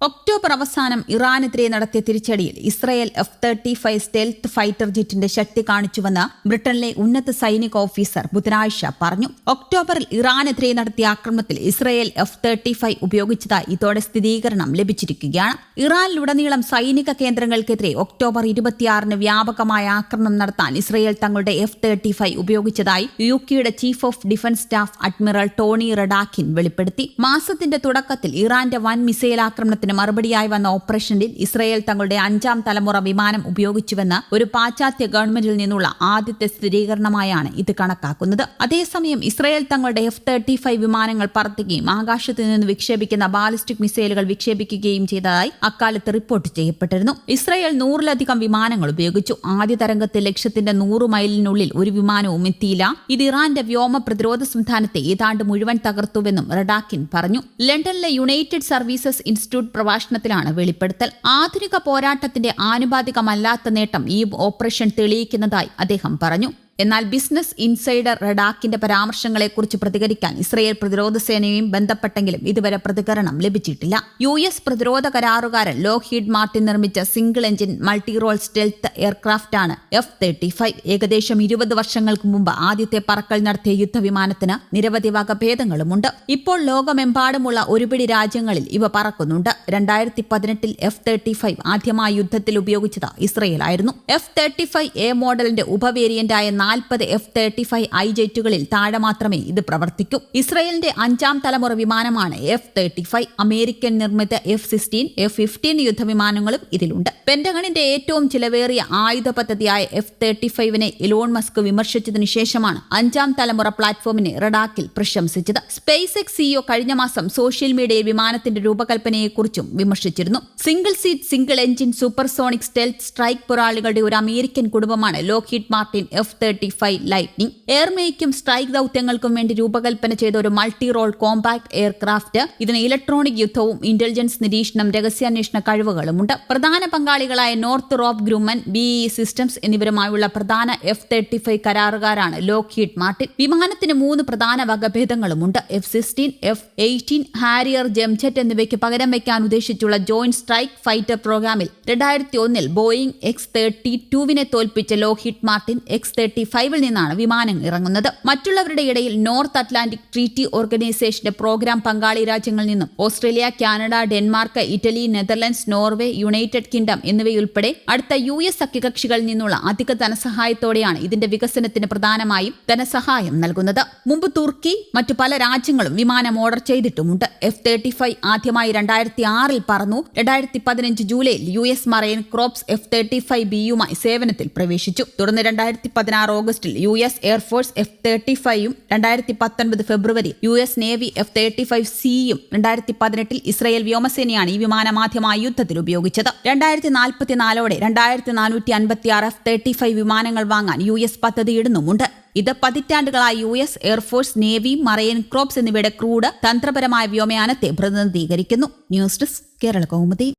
October അവസാനം ഇറാനെതിരെ നടത്തിയ തിരിച്ചടിയിൽ ഇസ്രയേൽ F-35 സ്റ്റെൽത്ത് ഫൈറ്റർ ജെറ്റിന്റെ ശക്തി കാണിച്ചുവെന്ന് ബ്രിട്ടനിലെ ഉന്നത സൈനിക ഓഫീസർ ബുധനാഴ്ച പറഞ്ഞു. ഒക്ടോബറിൽ ഇറാനെതിരെ നടത്തിയ ആക്രമണത്തിൽ ഇസ്രയേൽ F-35 ഉപയോഗിച്ചതായി ഇതോടെ സ്ഥിരീകരണം ലഭിച്ചിരിക്കുകയാണ്. ഇറാനിലുടനീളം സൈനിക കേന്ദ്രങ്ങൾക്കെതിരെ ഒക്ടോബർ 26-ന് വ്യാപകമായ ആക്രമണം നടത്താൻ ഇസ്രയേൽ തങ്ങളുടെ F-35 ഉപയോഗിച്ചതായി യുകെയുടെ chief of defence staff admiral Tony Radakin വെളിപ്പെടുത്തി. മാസത്തിന്റെ തുടക്കത്തിൽ ഇറാന്റെ വൻ മിസൈൽ ആക്രമണത്തിന് മറുപടിയായി വന്ന ഓപ്പറേഷനിൽ ഇസ്രയേൽ തങ്ങളുടെ 5ാം തലമുറ വിമാനം ഉപയോഗിച്ചുവെന്ന് ഒരു പാശ്ചാത്യ ഗവൺമെന്റിൽ നിന്നുള്ള ആദ്യത്തെ സ്ഥിരീകരണമായാണ് ഇത് കണക്കാക്കുന്നത്. അതേസമയം ഇസ്രയേൽ തങ്ങളുടെ F-35 വിമാനങ്ങൾ പറത്തുകയും ആകാശത്ത് നിന്ന് വിക്ഷേപിക്കുന്ന ബാലിസ്റ്റിക് മിസൈലുകൾ വിക്ഷേപിക്കുകയും ചെയ്തതായി അക്കാലത്ത് റിപ്പോർട്ട് ചെയ്യപ്പെട്ടിരുന്നു. ഇസ്രയേൽ 100-ലധികം വിമാനങ്ങൾ ഉപയോഗിച്ചു. ആദ്യ തരംഗത്തിൽ ലക്ഷ്യത്തിന്റെ 100 മൈലിനുള്ളിൽ ഒരു വിമാനവും എത്തിയില്ല. ഇത് ഇറാന്റെ വ്യോമ പ്രതിരോധ സംവിധാനത്തെ ഏതാണ്ട് മുഴുവൻ തകർത്തുവെന്നും റഡാക്കിൻ പറഞ്ഞു. ലണ്ടനിലെ യുണൈറ്റഡ് സർവീസസ് ഇൻസ്റ്റിറ്റ്യൂട്ട് പ്രഭാഷണത്തിലാണ് വെളിപ്പെടുത്തൽ. ആധുനിക പോരാട്ടത്തിന്റെ ആനുപാതികമല്ലാത്ത നേട്ടം ഈ ഓപ്പറേഷൻ തെളിയിക്കുന്നതായി അദ്ദേഹം പറഞ്ഞു. എന്നാൽ ബിസിനസ് ഇൻസൈഡർ റഡാക്കിന്റെ പരാമർശങ്ങളെക്കുറിച്ച് പ്രതികരിക്കാൻ ഇസ്രയേൽ പ്രതിരോധ സേനയും ബന്ധപ്പെട്ടെങ്കിലും ഇതുവരെ പ്രതികരണം ലഭിച്ചിട്ടില്ല. US പ്രതിരോധ കരാറുകാരൻ ലോക്ഹീഡ് മാർട്ടിൻ നിർമ്മിച്ച single engine multi role stealth എയർക്രാഫ്റ്റാണ് F-35. ഏകദേശം 20 വർഷങ്ങൾക്ക് മുമ്പ് ആദ്യത്തെ പറക്കൽ നടത്തിയ യുദ്ധവിമാനത്തിന് നിരവധി വകഭേദങ്ങളുമുണ്ട്. ഇപ്പോൾ ലോകമെമ്പാടുമുള്ള ഒരുപിടി രാജ്യങ്ങളിൽ ഇവ പറക്കുന്നുണ്ട്. 2018-ൽ F-35 ആദ്യമായി യുദ്ധത്തിൽ ഉപയോഗിച്ചത് ഇസ്രയേലായിരുന്നു. F-35A മോഡലിന്റെ ഉപവേരിയന്റായ 40 F-35I ജെറ്റുകളിൽ താഴെ മാത്രമേ ഇത് പ്രവർത്തിക്കൂ. ഇസ്രയേലിന്റെ 5ാം തലമുറ വിമാനമാണ് F-35. അമേരിക്കൻ നിർമ്മിത F-16, F-15 യുദ്ധവിമാനങ്ങളും ഇതിലുണ്ട്. പെന്റഗണിന്റെ ഏറ്റവും ചിലവേറിയ ആയുധ പദ്ധതിയായ F-35നെ ഇലോൺ മസ്ക് വിമർശിച്ചതിനു ശേഷമാണ് 5ാം തലമുറ പ്ലാറ്റ്ഫോമിനെ റഡാക്കിൽ പ്രശംസിച്ചത്. സ്പേസ് എക്സ് CEO കഴിഞ്ഞ മാസം സോഷ്യൽ മീഡിയയിൽ വിമാനത്തിന്റെ രൂപകൽപ്പനയെക്കുറിച്ചും വിമർശിച്ചിരുന്നു. Single seat single engine supersonic stealth strike പോരാളികളുടെ ഒരു അമേരിക്കൻ കുടുംബമാണ് ലോക്ഹീഡ് മാർട്ടിൻ F-35 ലൈറ്റ്നിംഗ്. എയർമേയ്ക്കും സ്ട്രൈക്ക് ദൌത്യങ്ങൾക്കും വേണ്ടി രൂപകൽപ്പന ചെയ്ത ഒരു മൾട്ടി റോൾ കോമ്പാക്ട് എയർക്രാഫ്റ്റ്. ഇതിന് ഇലക്ട്രോണിക് യുദ്ധവും ഇന്റലിജൻസ് നിരീക്ഷണം, രഹസ്യാന്വേഷണ കഴിവുകളുമുണ്ട്. പ്രധാന പങ്കാളികളായ നോർത്ത് ഗ്രൂമൻ, BAE സിസ്റ്റംസ് എന്നിവരുമായുള്ള പ്രധാന F-35 കരാറുകാരാണ് ലോക്ഹീഡ് മാർട്ടിൻ. വിമാനത്തിന് 3 പ്രധാന വകഭേദങ്ങളുമുണ്ട്. F-16, F-18, ഹാരിയർ, ജംജെറ്റ് എന്നിവയ്ക്ക് പകരം വയ്ക്കാൻ ഉദ്ദേശിച്ചുള്ള ജോയിന്റ് സ്ട്രൈക്ക് ഫൈറ്റർ പ്രോഗ്രാമിൽ 2001-ൽ ബോയിങ് X-32വിനെ തോൽപ്പിച്ച ലോക്ഹീഡ് മാർട്ടിൻ X-35ൽ നിന്നാണ് വിമാനം ഇറങ്ങുന്നത്. മറ്റുള്ളവരുടെ ഇടയിൽ നോർത്ത് അറ്റ്ലാന്റിക് ട്രീറ്റി ഓർഗനൈസേഷന്റെ പ്രോഗ്രാം പങ്കാളി രാജ്യങ്ങളിൽ നിന്നും Australia, Canada, Denmark, Italy, Netherlands, Norway, United kingdom എന്നിവയുൾപ്പെടെ അടുത്ത US സഖ്യകക്ഷികളിൽ നിന്നുള്ള അധിക ധനസഹായത്തോടെയാണ് ഇതിന്റെ വികസനത്തിന് പ്രധാനമായും ധനസഹായം നൽകുന്നത്. മുമ്പ് തുർക്കി, മറ്റു പല രാജ്യങ്ങളും വിമാനം ഓർഡർ ചെയ്തിട്ടുമുണ്ട്. F-35 ആദ്യമായി 2006-ൽ പറന്നു. 2015 ജൂലൈയിൽ US മറൈൻ ക്രോപ്സ് F-35Bയുമായി സേവനത്തിൽ പ്രവേശിച്ചു. തുടർന്ന് 2016 ഓഗസ്റ്റിൽ US എയർഫോഴ്സ് F-35യും 2019 ഫെബ്രുവരി US നേവി F-35Cയും 2018-ൽ ഇസ്രയേൽ വ്യോമസേനയാണ് ഈ വിമാനം ആദ്യമായി യുദ്ധത്തിൽ ഉപയോഗിച്ചത്. 2044-ഓടെ 2456 F-35 വിമാനങ്ങൾ വാങ്ങാൻ US പദ്ധതിയിടുന്നുമുണ്ട്. ഇത് പതിറ്റാണ്ടുകളായി US air force, navy, marine crops എന്നിവയുടെ ക്രൂഡ് തന്ത്രപരമായ വ്യോമയാനത്തെ പ്രതിനിധീകരിക്കുന്നു. News desk, Kerala Kaumudi.